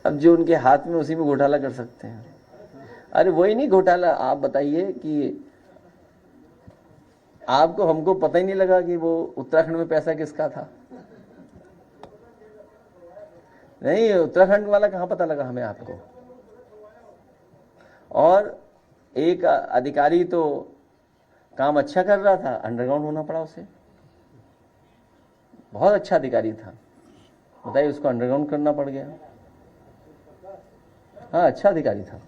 अब जो उनके हाथ में उसी में घोटाला कर सकते हैं। अरे वही नहीं घोटाला, आप बताइए कि आपको हमको पता ही नहीं लगा कि वो उत्तराखंड में पैसा किसका था। नहीं, उत्तराखंड वाला कहां पता लगा हमें आपको। और एक अधिकारी तो काम अच्छा कर रहा था, अंडरग्राउंड होना पड़ा उसे। बहुत अच्छा अधिकारी था, बताइए उसको अंडरग्राउंड करना पड़ गया। हाँ, अच्छा अधिकारी था।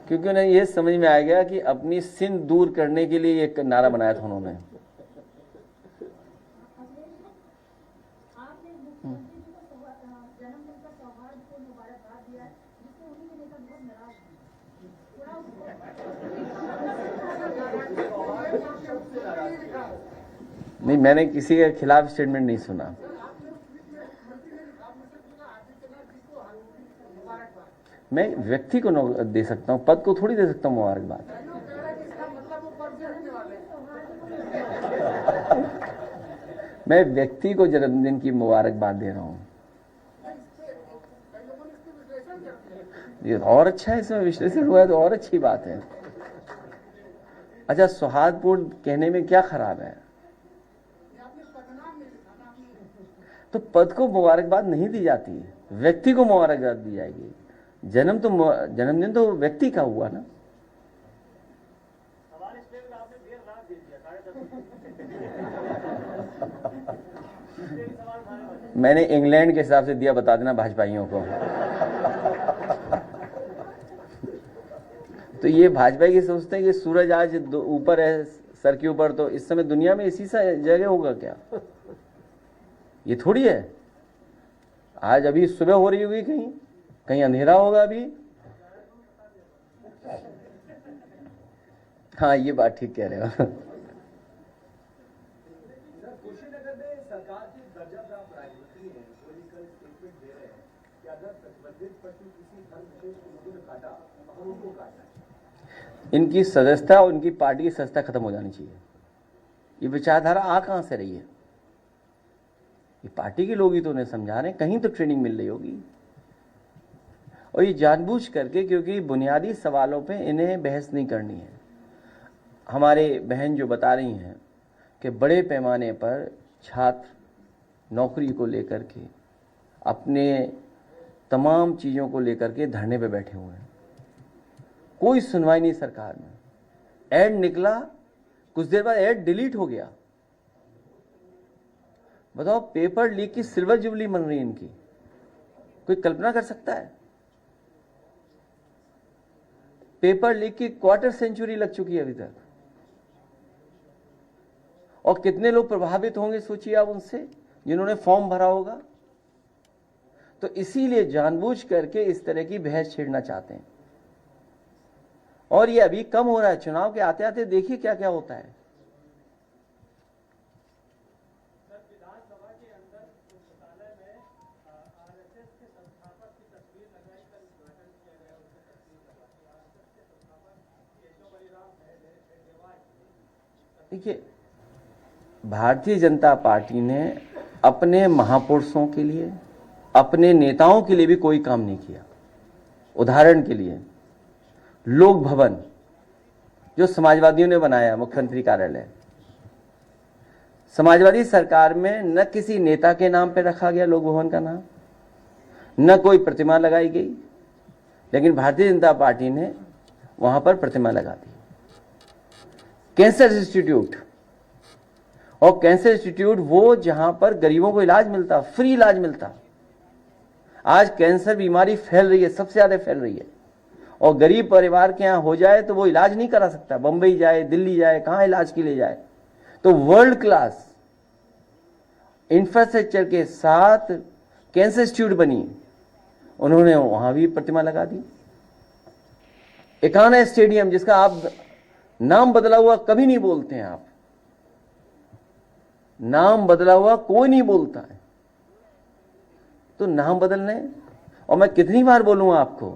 क्योंकि उन्हें यह समझ में आ गया कि अपनी सिंध दूर करने के लिए एक नारा बनाया था उन्होंने। नहीं, मैंने किसी के खिलाफ स्टेटमेंट नहीं सुना। मैं व्यक्ति को दे सकता हूं, पद को थोड़ी दे सकता हूं मुबारकबाद। मैं व्यक्ति को जन्मदिन की मुबारकबाद दे रहा हूं। ये और अच्छा है, इसमें विश्लेषण हुआ है तो और अच्छी बात है। अच्छा, सौहार्दपूर्ण कहने में क्या खराब है? तो पद को मुबारकबाद नहीं दी जाती, व्यक्ति को मुबारकबाद दी जाएगी। जन्मदिन तो व्यक्ति का हुआ ना। मैंने इंग्लैंड के हिसाब से दिया, बता देना भाजपाइयों को। तो ये भाजपा ये सोचते हैं कि सूरज आज ऊपर है सर के ऊपर, तो इस समय दुनिया में इसी सा जगह होगा क्या? ये थोड़ी है। आज अभी सुबह हो रही होगी, कहीं कहीं अंधेरा होगा अभी। हाँ, ये बात ठीक कह रहे हो। कुशीनगर में सरकार की दर्जा प्राप्त राजनीति है, पॉलिटिकल स्टेटमेंट दे रहे हैं कि अगर प्रतिबंधित पशु किसी धर्म विशेष को लोगों ने काटा और उनको काटना है। इनकी सदस्यता और इनकी पार्टी की सदस्यता खत्म हो जानी चाहिए। ये विचारधारा आ कहां से रही है? ये पार्टी के लोग ही तो उन्हें समझा रहे हैं, कहीं तो ट्रेनिंग मिल रही होगी। और ये जानबूझ करके, क्योंकि बुनियादी सवालों पे इन्हें बहस नहीं करनी है। हमारे बहन जो बता रही हैं कि बड़े पैमाने पर छात्र नौकरी को लेकर के, अपने तमाम चीज़ों को लेकर के धरने पे बैठे हुए हैं, कोई सुनवाई नहीं सरकार में। ऐड निकला, कुछ देर बाद ऐड डिलीट हो गया। बताओ, पेपर लीक की सिल्वर जुबली बन रही है इनकी, कोई कल्पना कर सकता है? पेपर लीक की क्वार्टर सेंचुरी लग चुकी है अभी तक। और कितने लोग प्रभावित होंगे सोचिए आप उनसे, जिन्होंने फॉर्म भरा होगा। तो इसीलिए जानबूझ करके इस तरह की बहस छेड़ना चाहते हैं। और ये अभी कम हो रहा है, चुनाव के आते आते देखिए क्या क्या होता है। देखिए, भारतीय जनता पार्टी ने अपने महापुरुषों के लिए, अपने नेताओं के लिए भी कोई काम नहीं किया। उदाहरण के लिए लोक भवन जो समाजवादियों ने बनाया, मुख्यमंत्री कार्यालय, समाजवादी सरकार में न किसी नेता के नाम पे रखा गया लोक भवन का नाम, न कोई प्रतिमा लगाई गई, लेकिन भारतीय जनता पार्टी ने वहां पर प्रतिमा लगा दी। कैंसर इंस्टीट्यूट, और कैंसर इंस्टीट्यूट वो जहां पर गरीबों को इलाज मिलता, फ्री इलाज मिलता। आज कैंसर बीमारी फैल रही है, सबसे ज्यादा फैल रही है, और गरीब परिवार के यहां हो जाए तो वो इलाज नहीं करा सकता, बंबई जाए, दिल्ली जाए, कहां इलाज के लिए जाए। तो वर्ल्ड क्लास इंफ्रास्ट्रक्चर के साथ कैंसर इंस्टीट्यूट बनी, उन्होंने वहां भी प्रतिमा लगा दी। एकाना स्टेडियम, जिसका आप नाम बदला हुआ कभी नहीं बोलते हैं, आप नाम बदला हुआ कोई नहीं बोलता है, तो नाम बदलने। और मैं कितनी बार बोलूंगा आपको,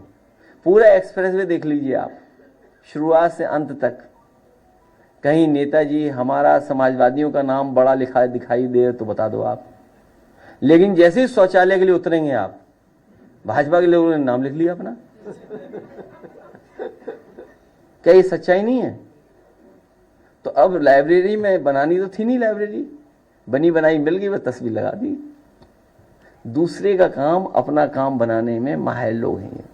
पूरा एक्सप्रेसवे देख लीजिए आप, शुरुआत से अंत तक। कहीं नेताजी हमारा समाजवादियों का नाम बड़ा लिखा दिखाई दे तो बता दो आप। लेकिन जैसे ही शौचालय के लिए उतरेंगे आप, भाजपा के लोगों ने नाम लिख लिया अपना। क्या ये सच्चाई नहीं है? तो अब लाइब्रेरी में बनानी तो थी नहीं, लाइब्रेरी बनी बनाई मिल गई, बस तस्वीर लगा दी। दूसरे का काम अपना काम बनाने में माहिर लोग हैं।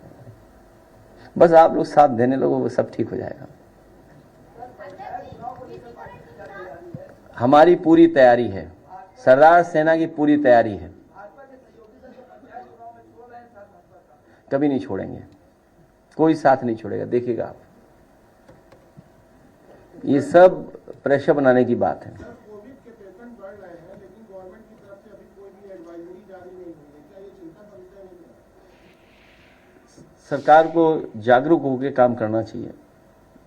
बस आप लोग साथ देने लोगों वो सब ठीक हो जाएगा। हमारी पूरी तैयारी है, सरदार सेना की पूरी तैयारी है, कभी नहीं छोड़ेंगे, कोई साथ नहीं छोड़ेगा, देखिएगा आप। ये सब प्रेशर बनाने की बात है। कोविड के पेशेंट बढ़ रहे हैं, लेकिन गवर्नमेंट की तरफ से अभी कोई भी एडवाइजरी जारी नहीं हुई है। क्या ये चिंता का विषय नहीं है? सरकार को जागरूक होकर काम करना चाहिए,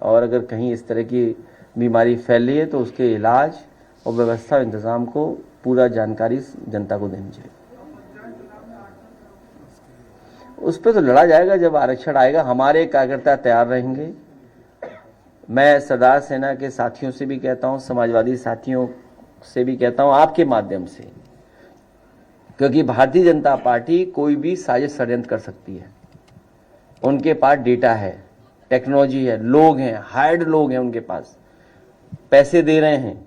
और अगर कहीं इस तरह की बीमारी फैल रही है तो उसके इलाज और व्यवस्था इंतजाम को पूरा जानकारी जनता को देनी चाहिए। उस पर तो लड़ा जाएगा जब आरक्षण आएगा। हमारे कार्यकर्ता तैयार रहेंगे। मैं सरदार सेना के साथियों से भी कहता हूं, समाजवादी साथियों से भी कहता हूं, आपके माध्यम से, क्योंकि भारतीय जनता पार्टी कोई भी साजिश षड्यंत्र कर सकती है। उनके पास डेटा है, टेक्नोलॉजी है, लोग हैं, हायर्ड लोग हैं उनके पास, पैसे दे रहे हैं।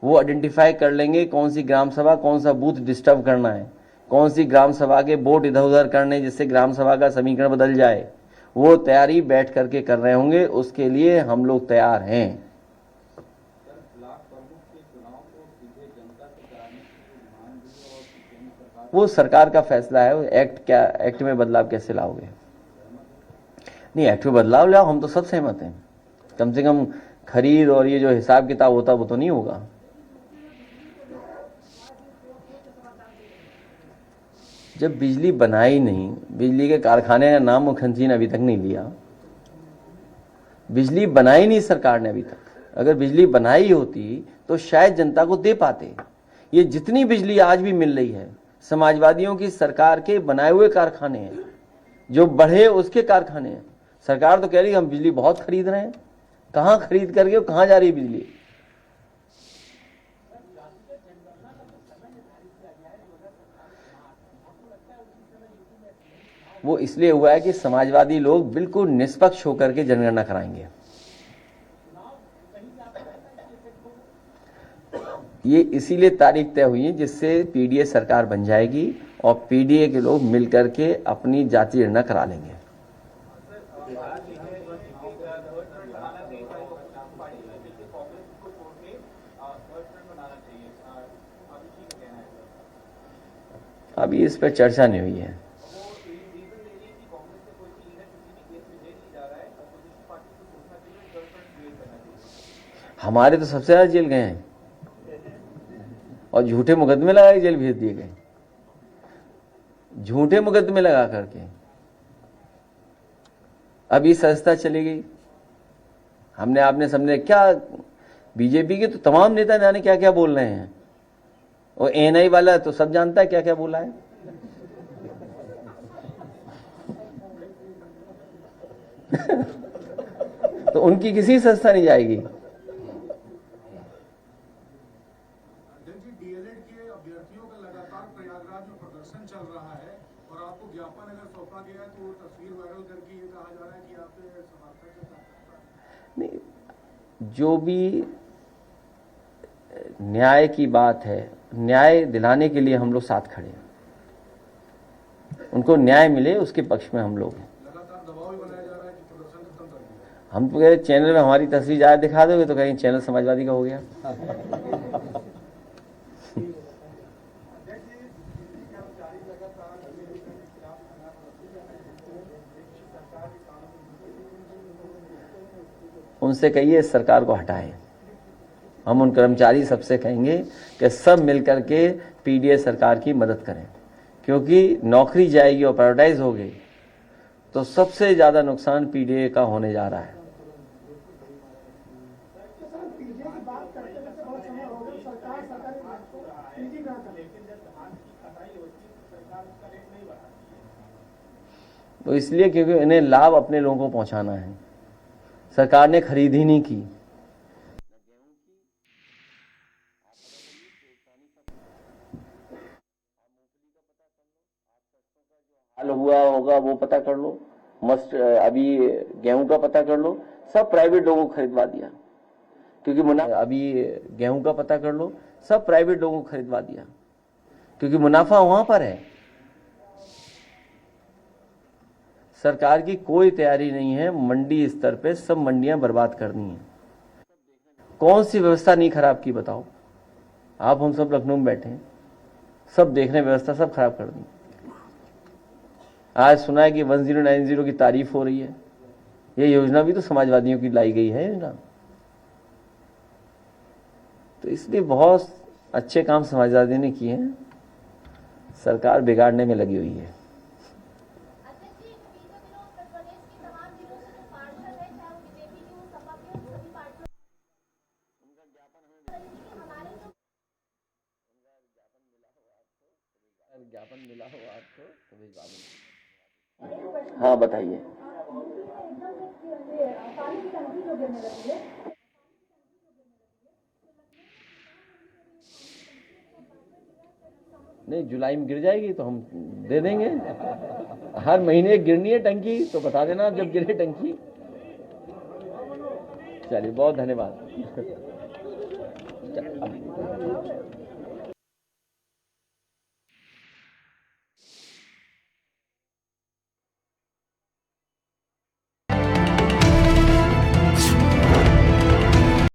वो आइडेंटिफाई कर लेंगे कौन सी ग्राम सभा, कौन सा बूथ डिस्टर्ब करना है, कौन सी ग्राम सभा के वोट इधर उधर करने जिससे ग्राम सभा का समीकरण बदल जाए। वो तैयारी बैठ करके कर रहे होंगे, उसके लिए हम लोग तैयार हैं। वो सरकार का फैसला है। एक्ट में बदलाव कैसे लाओगे? नहीं, एक्ट में बदलाव लाओ, हम तो सब सहमत हैं। कम से कम खरीद और ये जो हिसाब किताब होता वो तो नहीं होगा। जब बिजली बनाई नहीं, बिजली के कारखाने का नाम मुख्यमंत्री ने अभी तक नहीं लिया। बिजली बनाई नहीं सरकार ने अभी तक। अगर बिजली बनाई होती तो शायद जनता को दे पाते। ये जितनी बिजली आज भी मिल रही है, समाजवादियों की सरकार के बनाए हुए कारखाने हैं, जो बढ़े उसके कारखाने हैं। सरकार तो कह रही है हम बिजली बहुत खरीद रहे हैं। कहां खरीद करके कहां जा रही है बिजली? वो इसलिए हुआ है कि समाजवादी लोग बिल्कुल निष्पक्ष होकर के जनगणना कराएंगे। ये इसीलिए तारीख तय हुई है जिससे पीडीए सरकार बन जाएगी और पीडीए के लोग मिलकर के अपनी जातीय जनगणना करा लेंगे। अभी इस पर चर्चा नहीं हुई है। हमारे तो सबसे ज्यादा जेल गए हैं और झूठे मुकदमे लगा के जेल भेज दिए गए, झूठे मुकदमे लगा करके। अब ये संस्था चली गई। हमने आपने समझे क्या? बीजेपी के तो तमाम नेता जाने क्या क्या बोल रहे हैं, और एनआई वाला तो सब जानता है क्या क्या बोला है। तो उनकी किसी संस्था नहीं जाएगी। डीएलएड के अभ्यर्थियों का लगातार प्रयागराज में प्रदर्शन चल रहा है और आपको ज्ञापन अगर सौंपा गया तो तस्वीर वायरल करके ये कहा जा रहा है कि आपके समर्थक के साथ नहीं, जो भी न्याय की बात है, न्याय दिलाने के लिए हम लोग साथ खड़े हैं। उनको न्याय मिले उसके पक्ष में हम लोग हैं। लगातार दबाव भी बनाया जा रहा है कि प्रदर्शन खत्म कर दिया। हम तो कह रहे चैनल में हमारी तस्वीर ज़्यादा दिखा दोगे तो कहीं चैनल समाजवादी का हो गया। उनसे कहिए इस सरकार को हटाएं। हम उन कर्मचारी सबसे कहेंगे कि सब मिलकर के पीडीए सरकार की मदद करें, क्योंकि नौकरी जाएगी और प्राइवेटाइज हो गई तो सबसे ज़्यादा नुकसान पीडीए का होने जा रहा है। तो इसलिए क्योंकि इन्हें लाभ अपने लोगों को पहुंचाना है। सरकार ने खरीद ही नहीं की। हुआ होगा वो पता कर लो, अभी गेहूं का पता कर लो, सब प्राइवेट लोगों को खरीदवा दिया, क्योंकि अभी गेहूं का पता कर लो, सब प्राइवेट लोगों को खरीदवा दिया, क्योंकि मुनाफा वहां पर है। सरकार की कोई तैयारी नहीं है मंडी स्तर पे सब मंडियां बर्बाद करनी है। कौन सी व्यवस्था नहीं खराब की बताओ? आप हम सब लखनऊ में बैठे हैं, सब देख रहे हैं, व्यवस्था सब खराब कर दी। आज सुना है कि 1090 की तारीफ हो रही है। ये योजना भी तो समाजवादियों की लाई गई है योजना। तो इसलिए बहुत अच्छे काम समाजवादियों ने किए हैं, सरकार बिगाड़ने में लगी हुई है। ज्ञापन मिला हो आपको तो भिजवा दूंगा। हाँ बताइए। नहीं, जुलाई में गिर जाएगी तो हम दे देंगे। हर महीने गिरनी है टंकी, तो बता देना जब गिरे टंकी। चलिए, बहुत धन्यवाद।